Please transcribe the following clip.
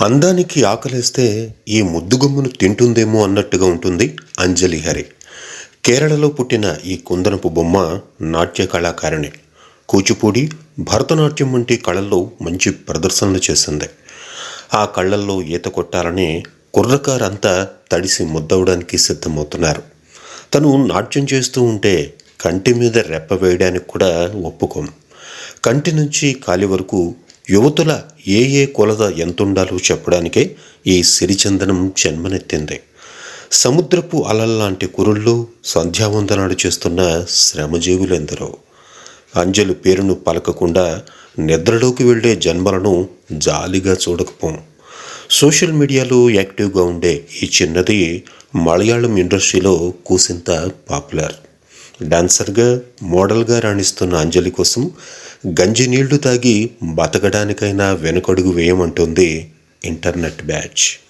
అందానికి ఆకలేస్తే ఈ ముద్దుగుమ్మను తింటుందేమో అన్నట్టుగా ఉంటుంది అంజలి హరి. కేరళలో పుట్టిన ఈ కుందనపు బొమ్మ నాట్య కళాకారిణి. కూచిపూడి, భరతనాట్యం వంటి కళల్లో మంచి ప్రదర్శనలు చేసింది. ఆ కళ్ళల్లో ఈత కొట్టాలని కుర్రకారంతా తడిసి ముద్దవడానికి సిద్ధమవుతున్నారు. తను నాట్యం చేస్తూ ఉంటే కంటి మీద రెప్ప వేయడానికి కూడా ఒప్పుకోం. కంటి నుంచి కాలి వరకు యువతుల ఏ కొలత ఎంతుండాలో చెప్పడానికే ఈ సిరిచందనం జన్మనెత్తింది. సముద్రపు అలల్లాంటి కురుల్లో సంధ్యావందనాలు చేస్తున్న శ్రమజీవులెందరో. అంజలి పేరును పలకకుండా నిద్రలోకి వెళ్లే జన్మలను జాలిగా చూడకపోం. సోషల్ మీడియాలో యాక్టివ్గా ఉండే ఈ చిన్నది మలయాళం ఇండస్ట్రీలో కూసింత పాపులర్. డాన్సర్గా, మోడల్గా రాణిస్తున్న అంజలి కోసం గంజి నీళ్లు తాగి బతకడానికైనా వెనుకడుగు వేయమంటోంది ఇంటర్నెట్ బ్యాచ్.